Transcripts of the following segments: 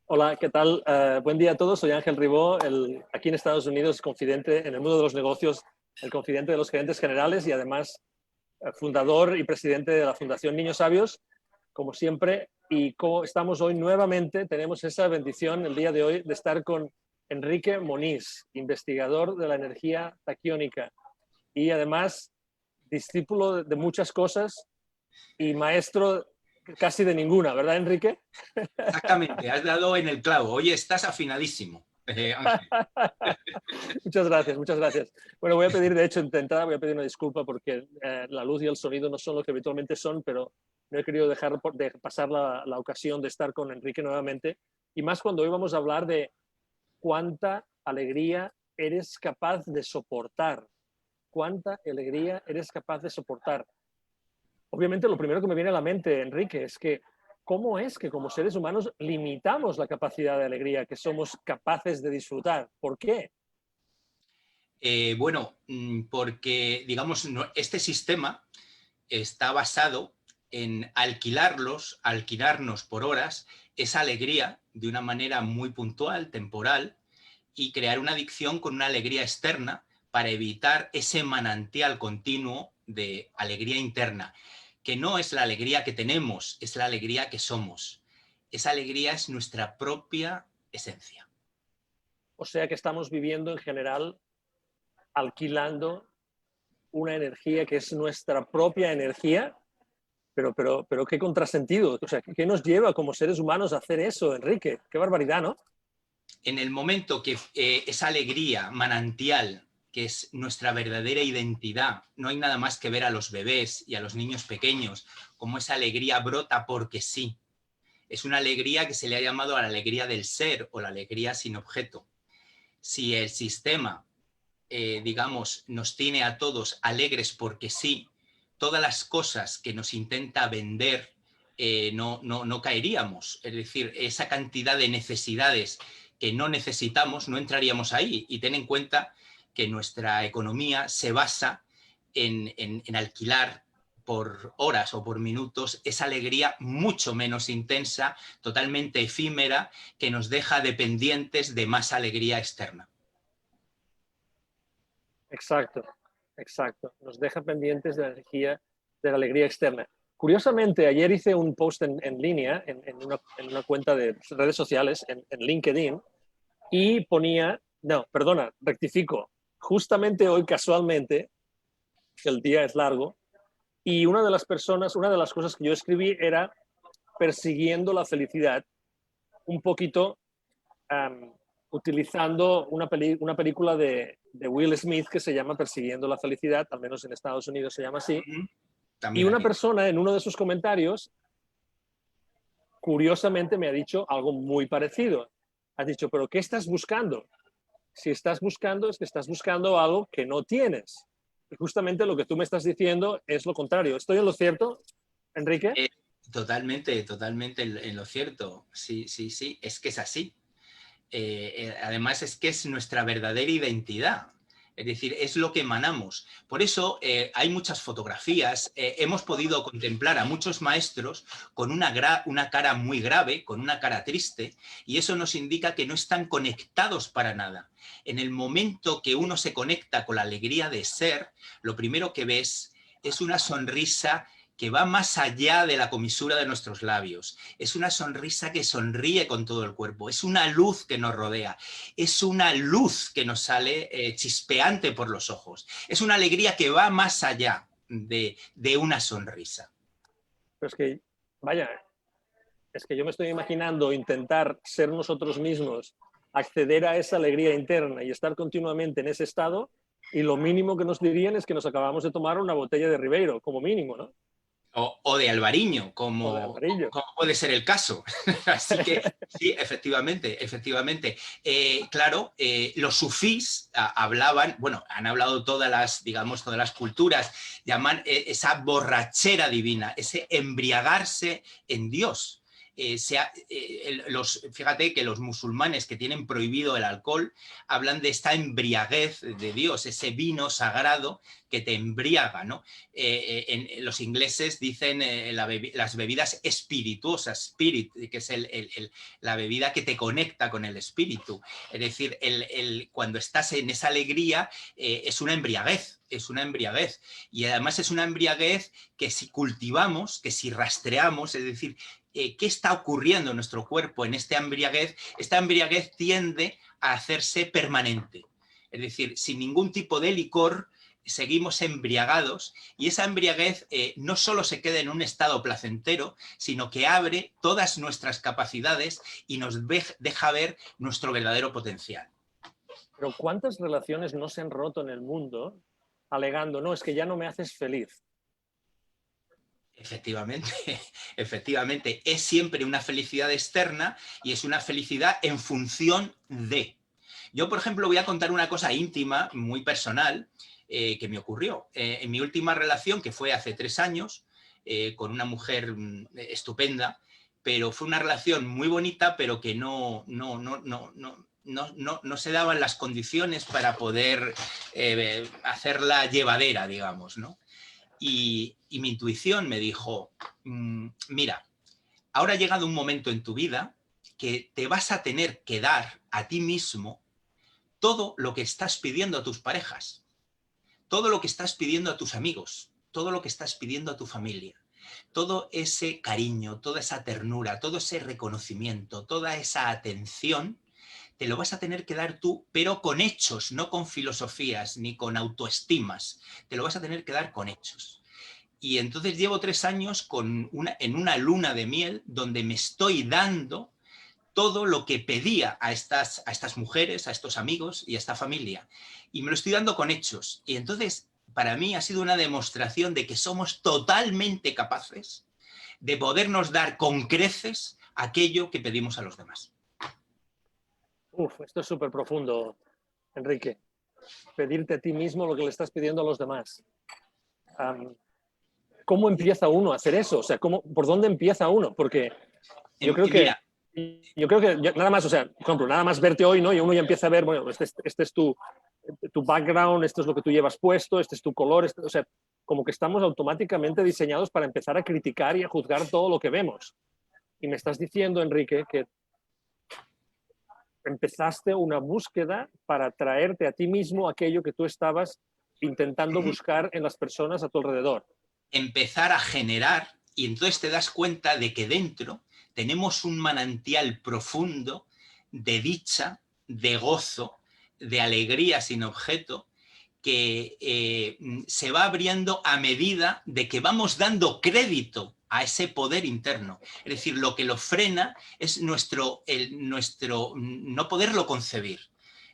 Hola, ¿qué tal? Buen día a todos. Soy Ángel Ribó, aquí en Estados Unidos, confidente en el mundo de los negocios, el confidente de los gerentes generales y además fundador y presidente de la Fundación Niños Sabios, como siempre. Y como estamos hoy nuevamente, tenemos esa bendición el día de hoy de estar con Enrique Moniz, investigador de la energía taquiónica y además discípulo de muchas cosas y maestro casi de ninguna, ¿verdad, Enrique? Exactamente, has dado en el clavo. Oye, estás afinadísimo, Ángel. Muchas gracias, muchas gracias. Bueno, voy a pedir, de hecho, voy a pedir una disculpa porque la luz y el sonido no son lo que habitualmente son, pero no he querido dejar de pasar la ocasión de estar con Enrique nuevamente. Y más cuando hoy vamos a hablar de cuánta alegría eres capaz de soportar. Cuánta alegría eres capaz de soportar. Obviamente, lo primero que me viene a la mente, Enrique, es que cómo es que como seres humanos limitamos la capacidad de alegría que somos capaces de disfrutar. ¿Por qué? Bueno, porque, digamos, este sistema está basado en alquilarnos por horas esa alegría de una manera muy puntual, temporal, y crear una adicción con una alegría externa para evitar ese manantial continuo de alegría interna, que no es la alegría que tenemos, es la alegría que somos. Esa alegría es nuestra propia esencia. O sea que estamos viviendo en general alquilando una energía que es nuestra propia energía, pero qué contrasentido. O sea, ¿qué nos lleva como seres humanos a hacer eso, Enrique? Qué barbaridad, ¿no? En el momento que esa alegría manantial, que es nuestra verdadera identidad, no hay nada más que ver a los bebés y a los niños pequeños, como esa alegría brota porque sí. Es una alegría que se le ha llamado a la alegría del ser o la alegría sin objeto. Si el sistema, digamos, nos tiene a todos alegres porque sí, todas las cosas que nos intenta vender no caeríamos. Es decir, esa cantidad de necesidades que no necesitamos, no entraríamos ahí. Y ten en cuenta que nuestra economía se basa en alquilar por horas o por minutos esa alegría mucho menos intensa, totalmente efímera, que nos deja dependientes de más alegría externa. Exacto, exacto. Nos deja pendientes de la energía, de la alegría externa. Curiosamente, ayer hice un post en línea, en una cuenta de redes sociales, en LinkedIn, y ponía, no, perdona, rectifico, justamente hoy casualmente, que el día es largo, y una de las personas, una de las cosas que yo escribí era persiguiendo la felicidad, un poquito um, utilizando una película de Will Smith que se llama Persiguiendo la felicidad, al menos en Estados Unidos se llama así, y También una aquí. persona en uno de sus comentarios, curiosamente, me ha dicho algo muy parecido. Ha dicho, pero ¿qué estás buscando? Si estás buscando, es que estás buscando algo que no tienes. Y justamente lo que tú me estás diciendo es lo contrario. ¿Estoy en lo cierto, Enrique? Eh, Totalmente, totalmente en lo cierto. Sí, sí, sí, es que es así. Además es que es nuestra verdadera identidad. Es decir, es lo que emanamos. Por eso hay muchas fotografías. Hemos podido contemplar a muchos maestros con una cara muy grave, con una cara triste, y eso nos indica que no están conectados para nada. En el momento que uno se conecta con la alegría de ser, lo primero que ves es una sonrisa que va más allá de la comisura de nuestros labios. Es una sonrisa que sonríe con todo el cuerpo. Es una luz que nos rodea. Es una luz que nos sale chispeante por los ojos. Es una alegría que va más allá de una sonrisa. Pero es que, vaya, es que yo me estoy imaginando intentar ser nosotros mismos, acceder a esa alegría interna y estar continuamente en ese estado, y lo mínimo que nos dirían es que nos acabamos de tomar una botella de Ribeiro, como mínimo, ¿no? O de Alvariño, O de amarillo. como puede ser el caso. Así que sí, efectivamente, efectivamente. Claro, los sufís hablaban, bueno, han hablado todas las, digamos, todas las culturas, llaman esa borrachera divina, ese embriagarse en Dios. fíjate que los musulmanes que tienen prohibido el alcohol hablan de esta embriaguez de Dios, ese vino sagrado que te embriaga, ¿no? Los ingleses dicen las bebidas espirituosas, spirit, que es la bebida que te conecta con el espíritu. Es decir, cuando estás en esa alegría es una embriaguez. Es una embriaguez, y además es una embriaguez que si cultivamos, que si rastreamos, es decir, ¿qué está ocurriendo en nuestro cuerpo en esta embriaguez? Esta embriaguez tiende a hacerse permanente, es decir, sin ningún tipo de licor seguimos embriagados, y esa embriaguez no solo se queda en un estado placentero, sino que abre todas nuestras capacidades y nos deja ver nuestro verdadero potencial. Pero ¿cuántas relaciones no se han roto en el mundo alegando, no, es que ya no me haces feliz? Efectivamente, efectivamente, es siempre una felicidad externa y es una felicidad en función de. Yo, por ejemplo, voy a contar una cosa íntima, muy personal, que me ocurrió. En mi última relación, que fue hace 3 años, con una mujer estupenda, pero fue una relación muy bonita, pero que no se daban las condiciones para poder hacerla llevadera, digamos, ¿no? Y mi intuición me dijo, mira, ahora ha llegado un momento en tu vida que te vas a tener que dar a ti mismo todo lo que estás pidiendo a tus parejas, todo lo que estás pidiendo a tus amigos, todo lo que estás pidiendo a tu familia. Todo ese cariño, toda esa ternura, todo ese reconocimiento, toda esa atención, te lo vas a tener que dar tú, pero con hechos, no con filosofías ni con autoestimas. Te lo vas a tener que dar con hechos. Y entonces llevo 3 años en una luna de miel donde me estoy dando todo lo que pedía a estas mujeres, a estos amigos y a esta familia. Y me lo estoy dando con hechos. Y entonces, para mí ha sido una demostración de que somos totalmente capaces de podernos dar con creces aquello que pedimos a los demás. Uf, esto es súper profundo, Enrique. Pedirte a ti mismo lo que le estás pidiendo a los demás. ¿Cómo empieza uno a hacer eso? O sea, ¿por dónde empieza uno? Porque yo creo que nada más, o sea, por ejemplo, nada más verte hoy, ¿no? Y uno ya empieza a ver, bueno, este es tu background, esto es lo que tú llevas puesto, este es tu color, o sea, como que estamos automáticamente diseñados para empezar a criticar y a juzgar todo lo que vemos. Y me estás diciendo, Enrique, que empezaste una búsqueda para traerte a ti mismo aquello que tú estabas intentando buscar en las personas a tu alrededor. Empezar a generar, y entonces te das cuenta de que dentro tenemos un manantial profundo de dicha, de gozo, de alegría sin objeto, que se va abriendo a medida de que vamos dando crédito a ese poder interno. Es decir, lo que lo frena es nuestro no poderlo concebir.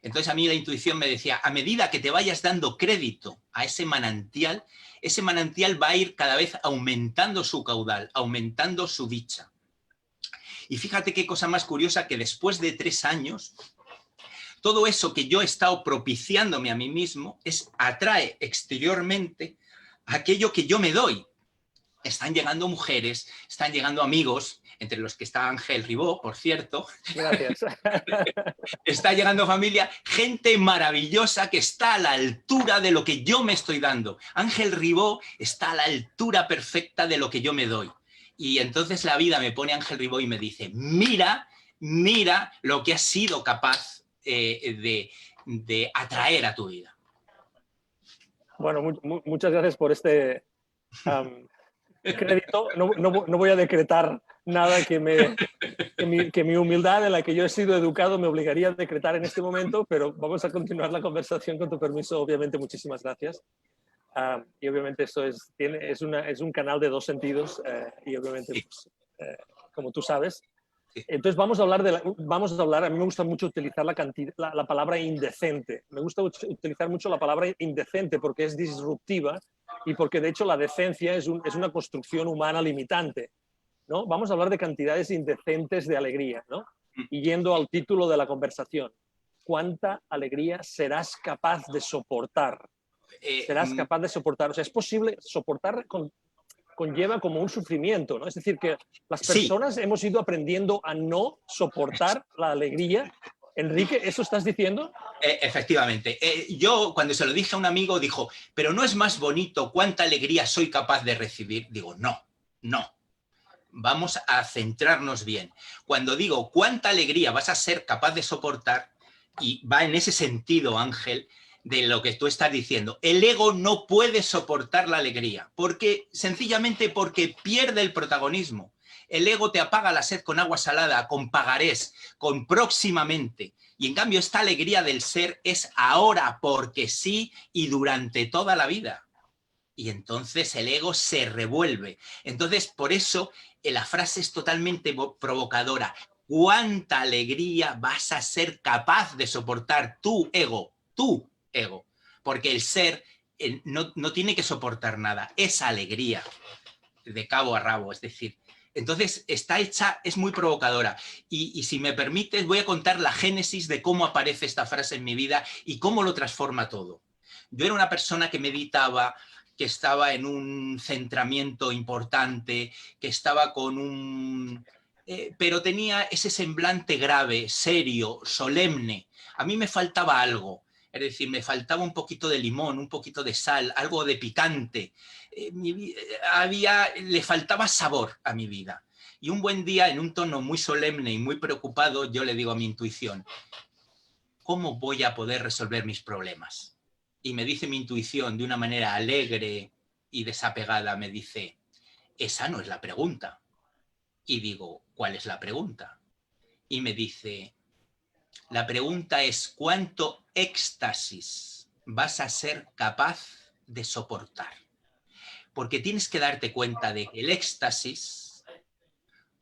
Entonces a mí la intuición me decía, a medida que te vayas dando crédito a ese manantial va a ir cada vez aumentando su caudal, aumentando su dicha. Y fíjate qué cosa más curiosa, que después de 3 años, todo eso que yo he estado propiciándome a mí mismo atrae exteriormente aquello que yo me doy. Están llegando mujeres, están llegando amigos, entre los que está Ángel Ribó, por cierto. Gracias. Está llegando familia, gente maravillosa que está a la altura de lo que yo me estoy dando. Ángel Ribó está a la altura perfecta de lo que yo me doy. Y entonces la vida me pone a Ángel Ribó y me dice, mira lo que has sido capaz de atraer a tu vida. Bueno, muchas gracias por este crédito. No voy a decretar nada que mi humildad en la que yo he sido educado me obligaría a decretar en este momento, pero vamos a continuar la conversación con tu permiso. Obviamente, muchísimas gracias. Y obviamente esto es un canal de 2 sentidos y obviamente, pues, como tú sabes. Entonces vamos a hablar, a mí me gusta mucho utilizar la palabra indecente. Me gusta utilizar mucho la palabra indecente porque es disruptiva y porque de hecho la decencia es una construcción humana limitante, ¿no? Vamos a hablar de cantidades indecentes de alegría, ¿no? Y yendo al título de la conversación, ¿cuánta alegría serás capaz de soportar? Serás capaz de soportar, o sea, es posible soportar conlleva como un sufrimiento, ¿no? Es decir, que las Sí. personas hemos ido aprendiendo a no soportar la alegría. Enrique, ¿eso estás diciendo? Efectivamente. Yo cuando se lo dije a un amigo dijo, pero ¿no es más bonito cuánta alegría soy capaz de recibir? Digo, no, no. Vamos a centrarnos bien. Cuando digo cuánta alegría vas a ser capaz de soportar, y va en ese sentido, Ángel, de lo que tú estás diciendo. El ego no puede soportar la alegría, sencillamente porque pierde el protagonismo. El ego te apaga la sed con agua salada, con pagarés, con próximamente. Y en cambio esta alegría del ser es ahora, porque sí, y durante toda la vida. Y entonces el ego se revuelve. Entonces, por eso la frase es totalmente provocadora. ¿Cuánta alegría vas a ser capaz de soportar tu ego? Tu ego. Porque el ser no tiene que soportar nada. Esa alegría de cabo a rabo, es decir. Entonces, está hecha, es muy provocadora. Y si me permites, voy a contar la génesis de cómo aparece esta frase en mi vida y cómo lo transforma todo. Yo era una persona que meditaba, que estaba en un centramiento importante, que estaba con un... pero tenía ese semblante grave, serio, solemne. A mí me faltaba algo, es decir, me faltaba un poquito de limón, un poquito de sal, algo de picante. Le faltaba sabor a mi vida. Y un buen día, en un tono muy solemne y muy preocupado, yo le digo a mi intuición, ¿cómo voy a poder resolver mis problemas? Y me dice mi intuición de una manera alegre y desapegada, me dice, esa no es la pregunta. Y digo, ¿cuál es la pregunta? Y me dice, la pregunta es, ¿cuánto éxtasis vas a ser capaz de soportar? Porque tienes que darte cuenta de que el éxtasis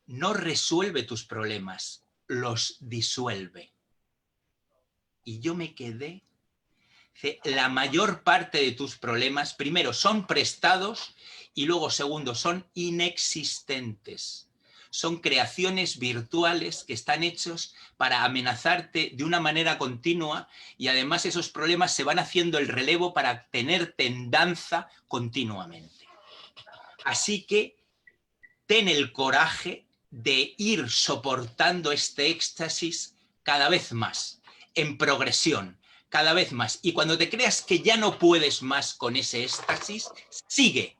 no resuelve tus problemas, los disuelve. Y yo me quedé. La mayor parte de tus problemas, primero, son prestados y luego, segundo, son inexistentes. Son creaciones virtuales que están hechos para amenazarte de una manera continua y además esos problemas se van haciendo el relevo para tenerte en danza continuamente. Así que ten el coraje de ir soportando este éxtasis cada vez más, en progresión, cada vez más. Y cuando te creas que ya no puedes más con ese éxtasis, sigue.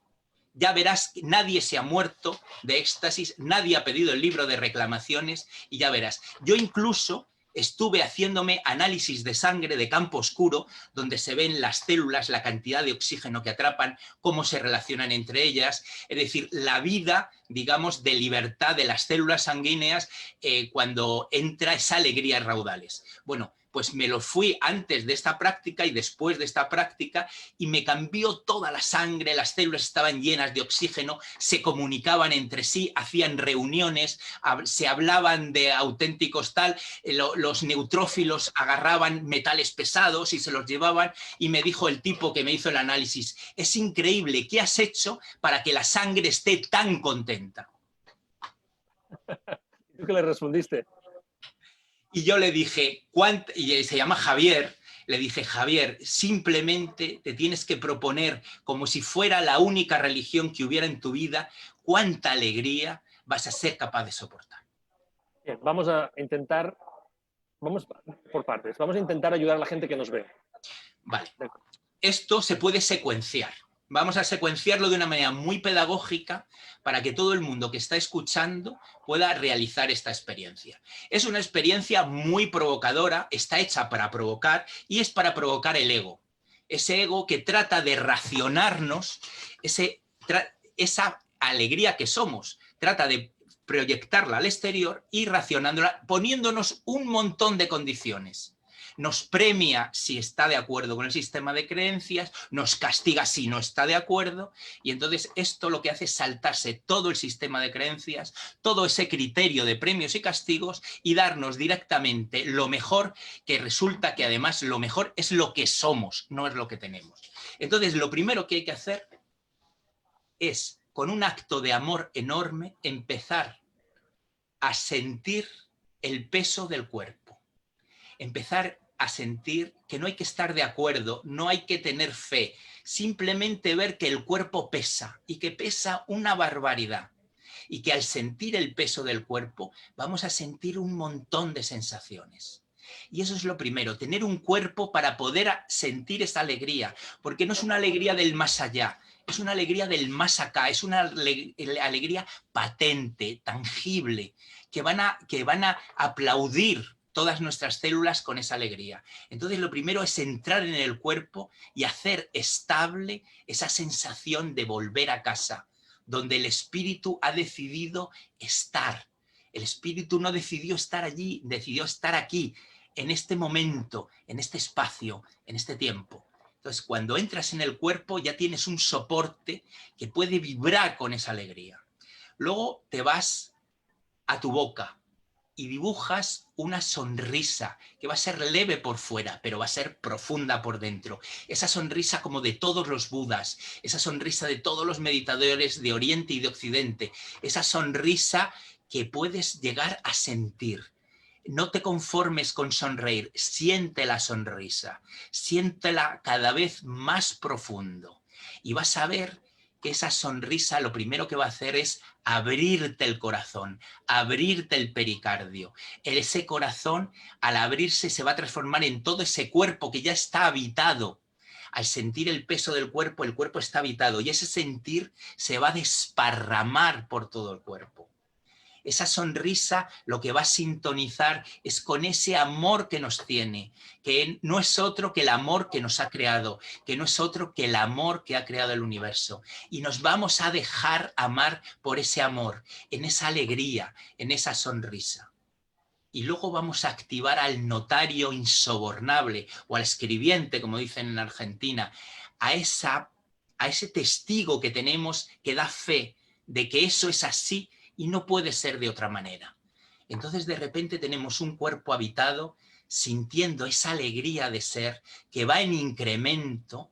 Ya verás que nadie se ha muerto de éxtasis, nadie ha pedido el libro de reclamaciones y ya verás. Yo incluso estuve haciéndome análisis de sangre de campo oscuro, donde se ven las células, la cantidad de oxígeno que atrapan, cómo se relacionan entre ellas, es decir, la vida, digamos, de libertad de las células sanguíneas cuando entra esa alegría en raudales. Bueno, pues me lo fui antes de esta práctica y después de esta práctica y me cambió toda la sangre, las células estaban llenas de oxígeno, se comunicaban entre sí, hacían reuniones, se hablaban de auténticos tal, los neutrófilos agarraban metales pesados y se los llevaban y me dijo el tipo que me hizo el análisis, es increíble, ¿qué has hecho para que la sangre esté tan contenta? ¿Tú qué le respondiste? Y yo le dije, y se llama Javier, le dije, Javier, simplemente te tienes que proponer como si fuera la única religión que hubiera en tu vida, cuánta alegría vas a ser capaz de soportar. Bien, vamos a intentar, vamos por partes, vamos a intentar ayudar a la gente que nos ve. Vale. Esto se puede secuenciar. Vamos a secuenciarlo de una manera muy pedagógica para que todo el mundo que está escuchando pueda realizar esta experiencia. Es una experiencia muy provocadora, está hecha para provocar y es para provocar el ego. Ese ego que trata de racionarnos, esa alegría que somos, trata de proyectarla al exterior y racionándola, poniéndonos un montón de condiciones. Nos premia si está de acuerdo con el sistema de creencias, nos castiga si no está de acuerdo, y entonces esto lo que hace es saltarse todo el sistema de creencias, todo ese criterio de premios y castigos y darnos directamente lo mejor, que resulta que además lo mejor es lo que somos, no es lo que tenemos. Entonces lo primero que hay que hacer es, con un acto de amor enorme, empezar a sentir el peso del cuerpo. Empezar a sentir que no hay que estar de acuerdo, no hay que tener fe, simplemente ver que el cuerpo pesa y que pesa una barbaridad. Y que al sentir el peso del cuerpo vamos a sentir un montón de sensaciones. Y eso es lo primero, tener un cuerpo para poder sentir esa alegría, porque no es una alegría del más allá, es una alegría del más acá, es una alegría patente, tangible, que van a aplaudir todas nuestras células con esa alegría. Entonces lo primero es entrar en el cuerpo y hacer estable esa sensación de volver a casa, donde el espíritu ha decidido estar. El espíritu no decidió estar allí, decidió estar aquí, en este momento, en este espacio, en este tiempo. Entonces, cuando entras en el cuerpo ya tienes un soporte que puede vibrar con esa alegría. Luego te vas a tu boca y dibujas una sonrisa que va a ser leve por fuera, pero va a ser profunda por dentro. Esa sonrisa como de todos los budas, esa sonrisa de todos los meditadores de Oriente y de Occidente, esa sonrisa que puedes llegar a sentir. No te conformes con sonreír, siente la sonrisa, siéntela cada vez más profundo. Y vas a ver que esa sonrisa lo primero que va a hacer es abrirte el corazón, abrirte el pericardio. Ese corazón, al abrirse, se va a transformar en todo ese cuerpo que ya está habitado. Al sentir el peso del cuerpo, el cuerpo está habitado y ese sentir se va a desparramar por todo el cuerpo. Esa sonrisa lo que va a sintonizar es con ese amor que nos tiene, que no es otro que el amor que nos ha creado, que no es otro que el amor que ha creado el universo. Y nos vamos a dejar amar por ese amor, en esa alegría, en esa sonrisa. Y luego vamos a activar al notario insobornable o al escribiente, como dicen en Argentina, a ese testigo que tenemos que da fe de que eso es así y no puede ser de otra manera. Entonces de repente tenemos un cuerpo habitado sintiendo esa alegría de ser que va en incremento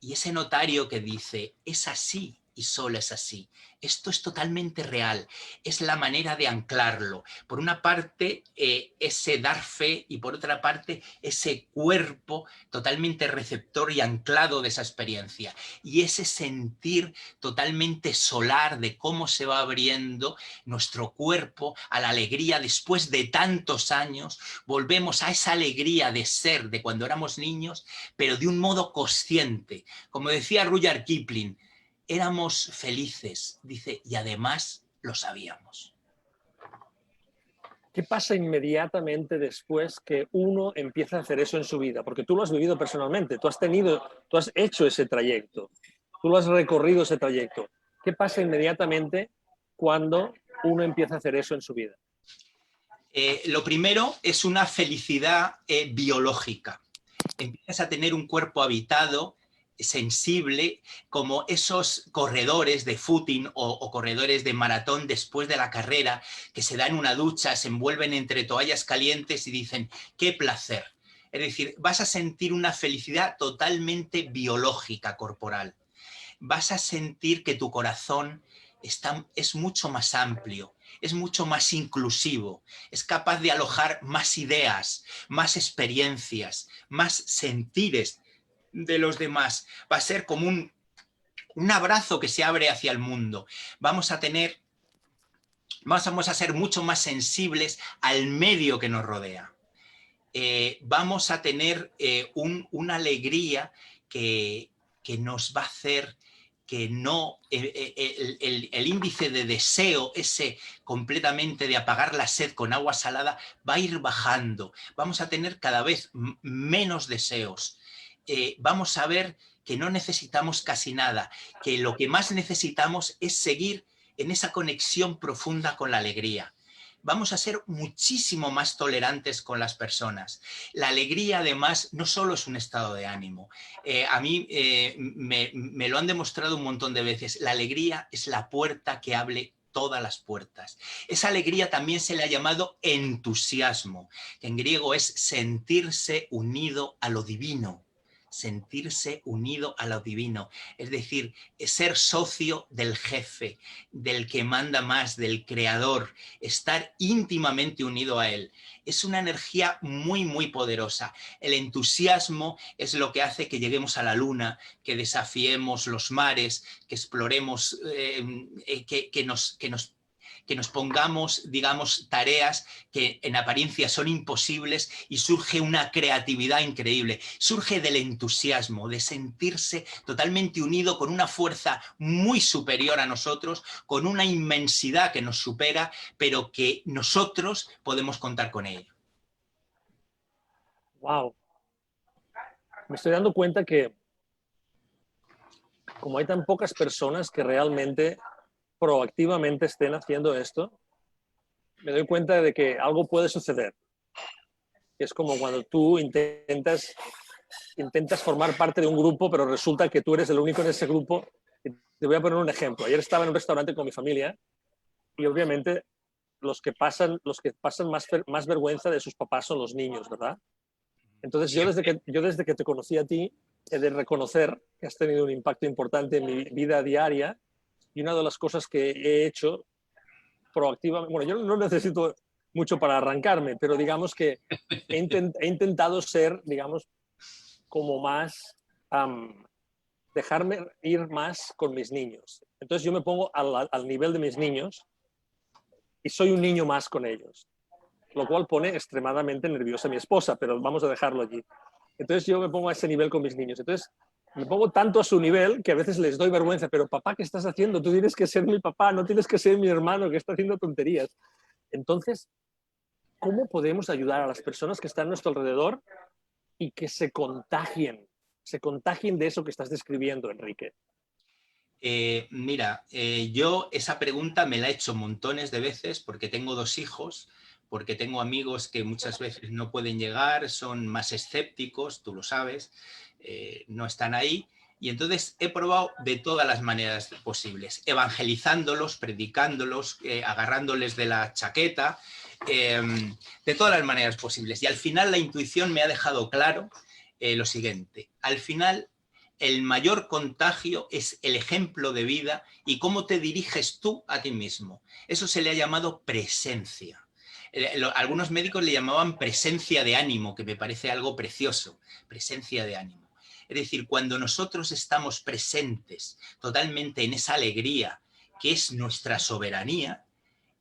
y ese notario que dice es así y solo es así. Esto es totalmente real, es la manera de anclarlo. Por una parte, ese dar fe y por otra parte, ese cuerpo totalmente receptor y anclado de esa experiencia. Y ese sentir totalmente solar de cómo se va abriendo nuestro cuerpo a la alegría después de tantos años. Volvemos a esa alegría de ser de cuando éramos niños, pero de un modo consciente. Como decía Rudyard Kipling, éramos felices, dice, y además lo sabíamos. ¿Qué pasa inmediatamente después que uno empieza a hacer eso en su vida? Porque tú lo has vivido personalmente, tú has hecho ese trayecto, tú lo has recorrido ese trayecto. ¿Qué pasa inmediatamente cuando uno empieza a hacer eso en su vida? Lo primero es una felicidad biológica. Empiezas a tener un cuerpo habitado, sensible, como esos corredores de footing o corredores de maratón después de la carrera, que se dan una ducha, se envuelven entre toallas calientes y dicen, ¡qué placer! Es decir, vas a sentir una felicidad totalmente biológica, corporal. Vas a sentir que tu corazón es mucho más amplio, es mucho más inclusivo, es capaz de alojar más ideas, más experiencias, más sentires de los demás. Va a ser como un abrazo que se abre hacia el mundo. Vamos a ser mucho más sensibles al medio que nos rodea. Vamos a tener una alegría que nos va a hacer que no, el índice de deseo ese completamente de apagar la sed con agua salada va a ir bajando. Vamos a tener cada vez menos deseos. Vamos a ver que no necesitamos casi nada, que lo que más necesitamos es seguir en esa conexión profunda con la alegría. Vamos a ser muchísimo más tolerantes con las personas. La alegría, además, no solo es un estado de ánimo. A mí me lo han demostrado un montón de veces. La alegría es la puerta que abre todas las puertas. Esa alegría también se le ha llamado entusiasmo, que en griego es sentirse unido a lo divino, sentirse unido a lo divino, es decir, ser socio del jefe, del que manda más, del creador, estar íntimamente unido a él. Es una energía muy, muy poderosa. El entusiasmo es lo que hace que lleguemos a la luna, que desafiemos los mares, que exploremos, que nos pongamos, digamos, tareas que en apariencia son imposibles y surge una creatividad increíble. Surge del entusiasmo, de sentirse totalmente unido con una fuerza muy superior a nosotros, con una inmensidad que nos supera, pero que nosotros podemos contar con ella. Wow. Me estoy dando cuenta que como hay tan pocas personas que realmente proactivamente estén haciendo esto, me doy cuenta de que algo puede suceder. Es como cuando tú intentas formar parte de un grupo, pero resulta que tú eres el único en ese grupo. Te voy a poner un ejemplo. Ayer estaba en un restaurante con mi familia y obviamente los que pasan más vergüenza de sus papás son los niños, ¿verdad? Entonces yo desde que te conocí a ti, he de reconocer que has tenido un impacto importante en mi vida diaria, y una de las cosas que he hecho proactivamente, bueno, yo no necesito mucho para arrancarme, pero digamos que he intentado ser, digamos, como más, dejarme ir más con mis niños. Entonces yo me pongo al nivel de mis niños y soy un niño más con ellos, lo cual pone extremadamente nerviosa a mi esposa, pero vamos a dejarlo allí. Entonces yo me pongo a ese nivel con mis niños. Entonces me pongo tanto a su nivel que a veces les doy vergüenza, pero papá, ¿qué estás haciendo? Tú tienes que ser mi papá, no tienes que ser mi hermano que está haciendo tonterías. Entonces, ¿cómo podemos ayudar a las personas que están a nuestro alrededor y que se contagien de eso que estás describiendo, Enrique? Mira, yo esa pregunta me la he hecho montones de veces porque tengo 2 hijos, porque tengo amigos que muchas veces no pueden llegar, son más escépticos, tú lo sabes, no están ahí. Y entonces he probado de todas las maneras posibles, evangelizándolos, predicándolos, agarrándoles de la chaqueta, de todas las maneras posibles. Y al final la intuición me ha dejado claro lo siguiente. Al final el mayor contagio es el ejemplo de vida y cómo te diriges tú a ti mismo. Eso se le ha llamado presencia. Algunos médicos le llamaban presencia de ánimo, que me parece algo precioso, presencia de ánimo. Es decir, cuando nosotros estamos presentes totalmente en esa alegría que es nuestra soberanía,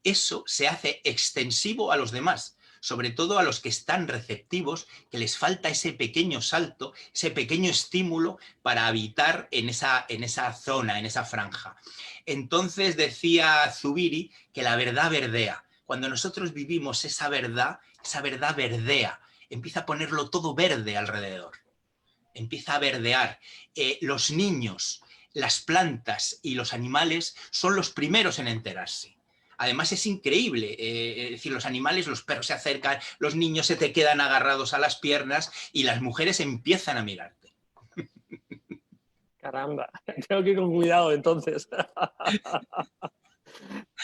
eso se hace extensivo a los demás, sobre todo a los que están receptivos, que les falta ese pequeño salto, ese pequeño estímulo para habitar en esa zona, en esa franja. Entonces decía Zubiri que la verdad verdea. Cuando nosotros vivimos esa verdad verdea, empieza a ponerlo todo verde alrededor, empieza a verdear. Los niños, las plantas y los animales son los primeros en enterarse. Además es increíble, es decir, los animales, los perros se acercan, los niños se te quedan agarrados a las piernas y las mujeres empiezan a mirarte. Caramba, tengo que ir con cuidado entonces.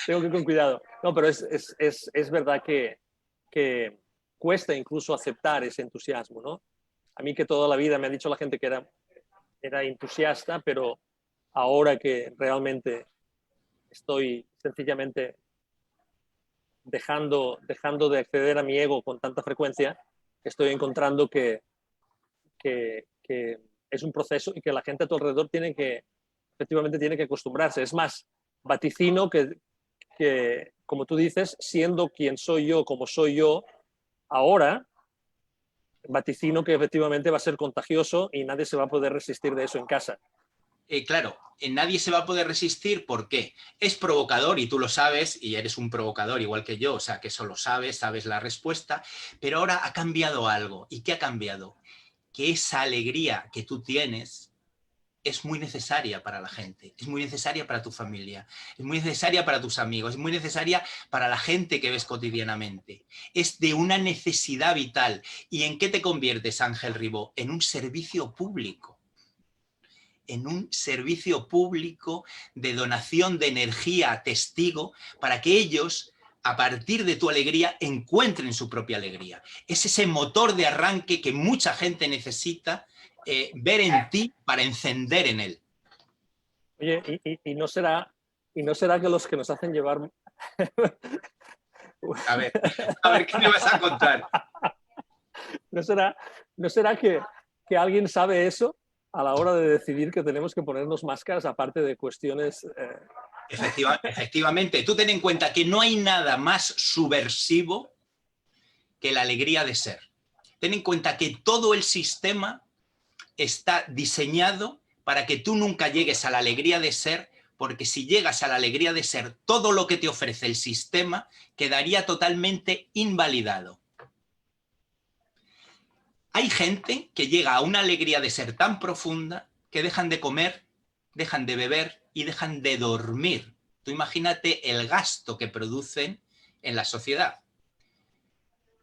Tengo que ir con cuidado. No, pero es verdad que cuesta incluso aceptar ese entusiasmo, ¿no? A mí que toda la vida me ha dicho la gente que era entusiasta, pero ahora que realmente estoy sencillamente dejando de acceder a mi ego con tanta frecuencia, estoy encontrando que es un proceso y que la gente a tu alrededor efectivamente tiene que acostumbrarse. Es más, vaticino que, como tú dices, siendo quien soy yo, como soy yo ahora, vaticino que efectivamente va a ser contagioso y nadie se va a poder resistir de eso en casa. Claro, nadie se va a poder resistir. ¿Por qué? Es provocador y tú lo sabes y eres un provocador igual que yo, o sea que eso lo sabes la respuesta, pero ahora ha cambiado algo. ¿Y qué ha cambiado? Que esa alegría que tú tienes es muy necesaria para la gente, es muy necesaria para tu familia, es muy necesaria para tus amigos, es muy necesaria para la gente que ves cotidianamente. Es de una necesidad vital. ¿Y en qué te conviertes, Ángel Ribó? En un servicio público. En un servicio público de donación de energía testigo para que ellos, a partir de tu alegría, encuentren su propia alegría. Es ese motor de arranque que mucha gente necesita ver en ti para encender en él. Oye, y no será que los que nos hacen llevar... A ver qué me vas a contar. ¿No será que alguien sabe eso a la hora de decidir que tenemos que ponernos máscaras, aparte de cuestiones... Efectivamente, tú ten en cuenta que no hay nada más subversivo que la alegría de ser. Ten en cuenta que todo el sistema está diseñado para que tú nunca llegues a la alegría de ser, porque si llegas a la alegría de ser, todo lo que te ofrece el sistema quedaría totalmente invalidado. Hay gente que llega a una alegría de ser tan profunda que dejan de comer, dejan de beber y dejan de dormir. Tú imagínate el gasto que producen en la sociedad.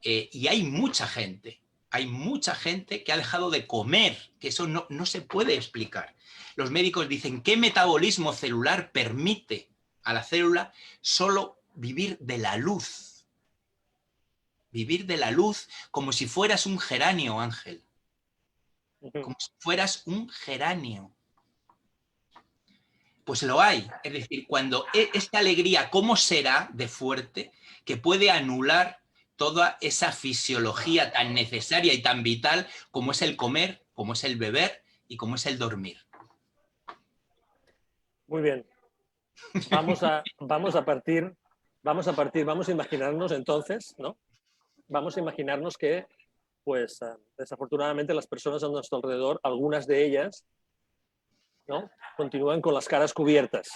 Y hay mucha gente que ha dejado de comer, que eso no se puede explicar. Los médicos dicen, ¿qué metabolismo celular permite a la célula solo vivir de la luz? Vivir de la luz como si fueras un geranio, Ángel. Como si fueras un geranio. Pues lo hay. Es decir, cuando esta alegría, ¿cómo será de fuerte que puede anular toda esa fisiología tan necesaria y tan vital como es el comer, como es el beber y como es el dormir? Muy bien. Vamos a imaginarnos entonces, ¿no? Vamos a imaginarnos que, pues, desafortunadamente las personas a nuestro alrededor, algunas de ellas, ¿no?, continúan con las caras cubiertas,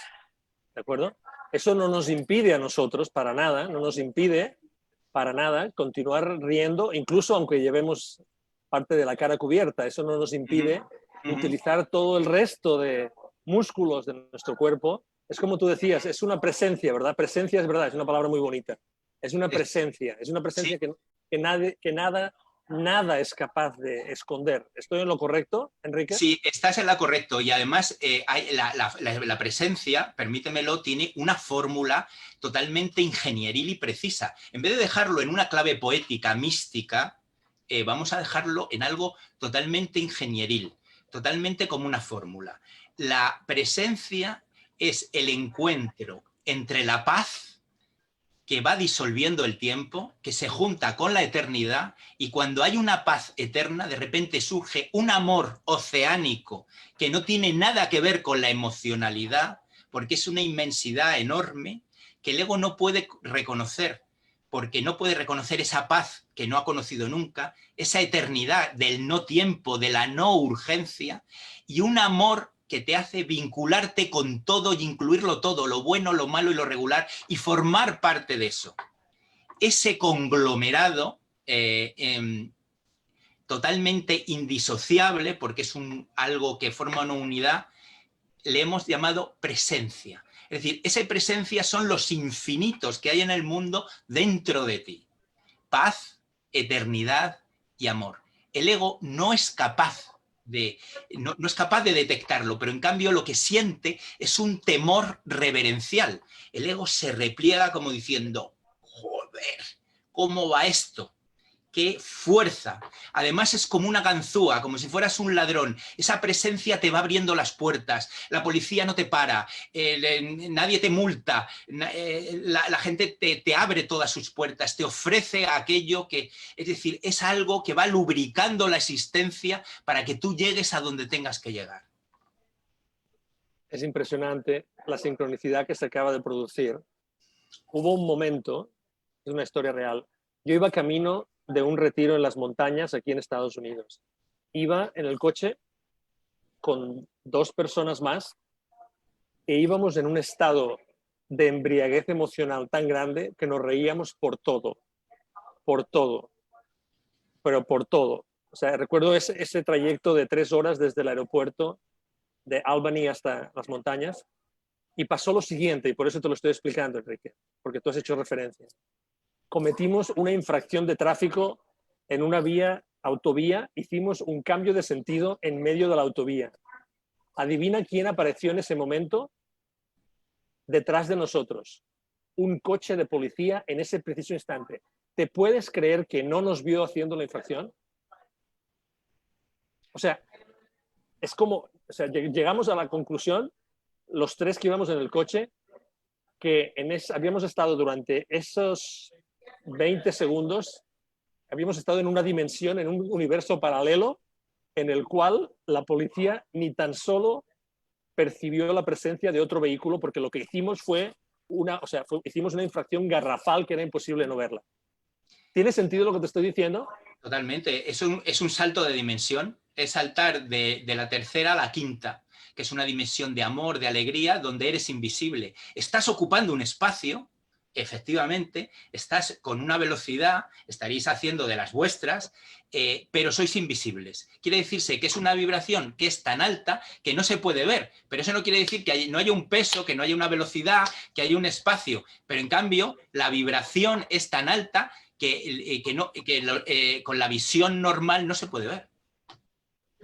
¿de acuerdo? Eso no nos impide a nosotros, para nada, no nos impide para nada continuar riendo, incluso aunque llevemos parte de la cara cubierta. Eso no nos impide utilizar todo el resto de músculos de nuestro cuerpo. Es como tú decías, es una presencia, ¿verdad? Presencia es verdad, es una palabra muy bonita. Es una presencia Sí. que nada es capaz de esconder. ¿Estoy en lo correcto, Enrique? Sí, estás en lo correcto y además la presencia, permítemelo, tiene una fórmula totalmente ingenieril y precisa. En vez de dejarlo en una clave poética, mística, vamos a dejarlo en algo totalmente ingenieril, totalmente como una fórmula. La presencia es el encuentro entre la paz que va disolviendo el tiempo, que se junta con la eternidad, y cuando hay una paz eterna, de repente surge un amor oceánico que no tiene nada que ver con la emocionalidad, porque es una inmensidad enorme que el ego no puede reconocer, porque no puede reconocer esa paz que no ha conocido nunca, esa eternidad del no tiempo, de la no urgencia, y un amor que te hace vincularte con todo y incluirlo todo, lo bueno, lo malo y lo regular, y formar parte de eso. Ese conglomerado totalmente indisociable, porque es algo que forma una unidad, le hemos llamado presencia. Es decir, esa presencia son los infinitos que hay en el mundo dentro de ti. Paz, eternidad y amor. El ego no es capaz no es capaz de detectarlo, pero en cambio lo que siente es un temor reverencial. El ego se repliega como diciendo, joder, ¿cómo va esto? ¡Qué fuerza! Además es como una ganzúa, como si fueras un ladrón. Esa presencia te va abriendo las puertas, la policía no te para, nadie te multa, la gente te abre todas sus puertas, te ofrece aquello que... Es decir, es algo que va lubricando la existencia para que tú llegues a donde tengas que llegar. Es impresionante la sincronicidad que se acaba de producir. Hubo un momento, es una historia real, yo iba camino de un retiro en las montañas aquí en Estados Unidos. Iba en el coche con 2 personas más e íbamos en un estado de embriaguez emocional tan grande que nos reíamos por todo, pero por todo. O sea, recuerdo ese trayecto de 3 horas desde el aeropuerto de Albany hasta las montañas, y pasó lo siguiente, y por eso te lo estoy explicando, Enrique, porque tú has hecho referencia. Cometimos una infracción de tráfico en una autovía, hicimos un cambio de sentido en medio de la autovía. Adivina quién apareció en ese momento detrás de nosotros. Un coche de policía en ese preciso instante. ¿Te puedes creer que no nos vio haciendo la infracción? O sea, es como, o sea, llegamos a la conclusión, los tres que íbamos en el coche, que habíamos estado durante esos 20 segundos, habíamos estado en una dimensión, en un universo paralelo, en el cual la policía ni tan solo percibió la presencia de otro vehículo, porque lo que hicimos hicimos una infracción garrafal que era imposible no verla. ¿Tiene sentido lo que te estoy diciendo? Totalmente. Es un salto de dimensión, es saltar de la tercera a la quinta, que es una dimensión de amor, de alegría, donde eres invisible. Estás ocupando un espacio, efectivamente, estás con una velocidad, estaréis haciendo de las vuestras, pero sois invisibles. Quiere decirse que es una vibración que es tan alta que no se puede ver, pero eso no quiere decir que no haya un peso, que no haya una velocidad, que haya un espacio, pero en cambio la vibración es tan alta que con la visión normal no se puede ver.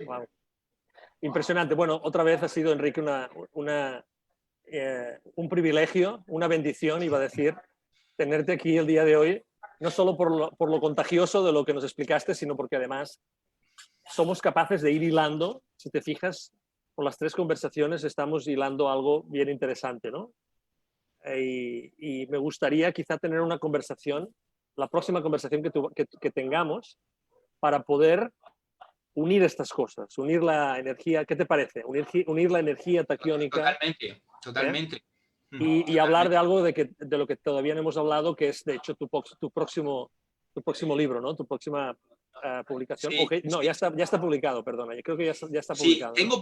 Wow. Impresionante. Bueno, otra vez ha sido, Enrique, un privilegio, una bendición, iba a decir, tenerte aquí el día de hoy, no solo por lo contagioso de lo que nos explicaste, sino porque además somos capaces de ir hilando, si te fijas, por las tres conversaciones estamos hilando algo bien interesante, ¿no? Y me gustaría quizá tener una conversación, la próxima conversación que tengamos, para poder unir estas cosas, unir la energía, ¿qué te parece? Unir la energía taquiónica. Totalmente. Y hablar de algo de lo que todavía no hemos hablado, que es de hecho tu próximo libro, ¿no? Tu próxima publicación. Sí, Okay. No, sí. ya está publicado, perdona. Yo creo que ya está publicado. Sí, ¿no?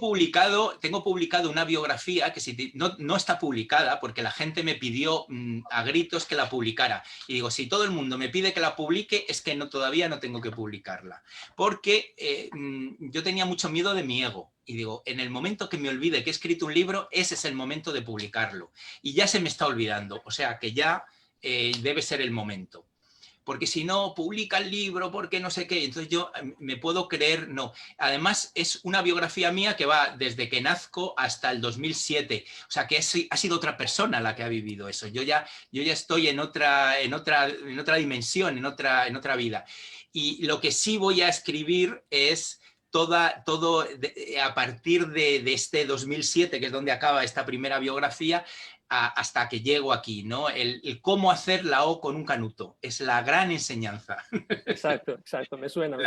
tengo publicado una biografía que no está publicada porque la gente me pidió a gritos que la publicara. Y digo, si todo el mundo me pide que la publique, es que todavía no tengo que publicarla. Porque yo tenía mucho miedo de mi ego. Y digo, en el momento que me olvide que he escrito un libro, ese es el momento de publicarlo. Y ya se me está olvidando. O sea que ya debe ser el momento. Porque si no, publica el libro, porque no sé qué. Entonces yo me puedo creer, no. Además, es una biografía mía que va desde que nazco hasta el 2007. O sea, que ha sido otra persona la que ha vivido eso. Yo ya estoy en otra dimensión, en otra vida. Y lo que sí voy a escribir es todo a partir de este 2007, que es donde acaba esta primera biografía, hasta que llego aquí, ¿no? El cómo hacer la O con un canuto. Es la gran enseñanza. Exacto, me suena.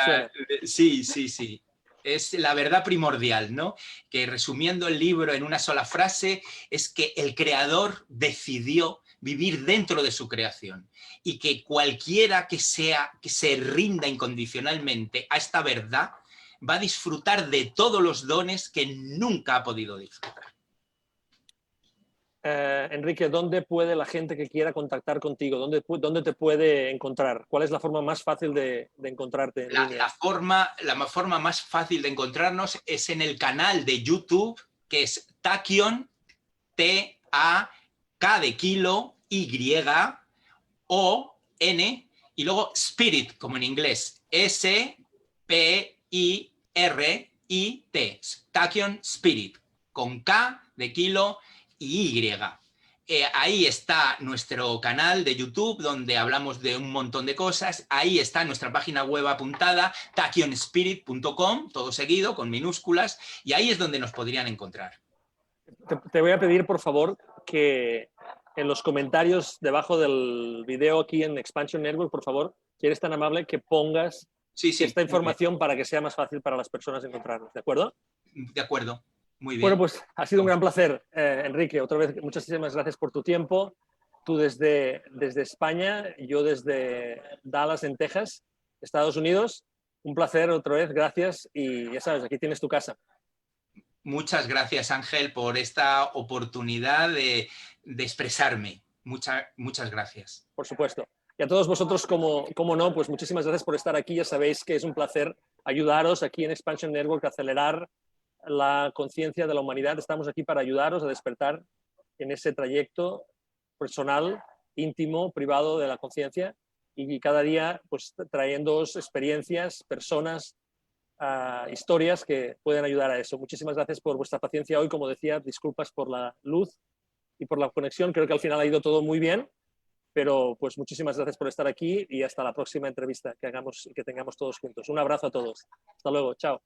Sí. Es la verdad primordial, ¿no? Que resumiendo el libro en una sola frase, es que el creador decidió vivir dentro de su creación y que cualquiera que se rinda incondicionalmente a esta verdad va a disfrutar de todos los dones que nunca ha podido disfrutar. Enrique, ¿dónde puede la gente que quiera contactar contigo? ¿Dónde te puede encontrar? ¿Cuál es la forma más fácil de encontrarte en línea? La forma más fácil de encontrarnos es en el canal de YouTube, que es Tachyon, T-A-K de kilo, Y-O-N, y luego Spirit, como en inglés, S-P-I-R-I-T, Tachyon Spirit, con K de kilo y Y. Ahí está nuestro canal de YouTube donde hablamos de un montón de cosas. Ahí está nuestra página web apuntada, tachyonspirit.com, todo seguido, con minúsculas, y ahí es donde nos podrían encontrar. Te voy a pedir, por favor, que en los comentarios debajo del video aquí en Expansion Network, por favor, si eres tan amable, que pongas esta información para que sea más fácil para las personas encontrarnos. ¿De acuerdo? De acuerdo. Muy bien. Bueno, pues ha sido un gran placer, Enrique. Otra vez, muchísimas gracias por tu tiempo. Tú desde España, yo desde Dallas, en Texas, Estados Unidos. Un placer otra vez, gracias. Y ya sabes, aquí tienes tu casa. Muchas gracias, Ángel, por esta oportunidad de expresarme. Muchas gracias. Por supuesto. Y a todos vosotros, como no, pues muchísimas gracias por estar aquí. Ya sabéis que es un placer ayudaros aquí en Expansion Network a acelerar la conciencia de la humanidad. Estamos aquí para ayudaros a despertar en ese trayecto personal, íntimo, privado de la conciencia, y cada día pues trayéndoos experiencias, personas, historias que pueden ayudar a eso. Muchísimas gracias por vuestra paciencia hoy. Como decía, disculpas por la luz y por la conexión. Creo que al final ha ido todo muy bien, pero pues muchísimas gracias por estar aquí y hasta la próxima entrevista que hagamos y que tengamos todos juntos. Un abrazo a todos. Hasta luego. Chao.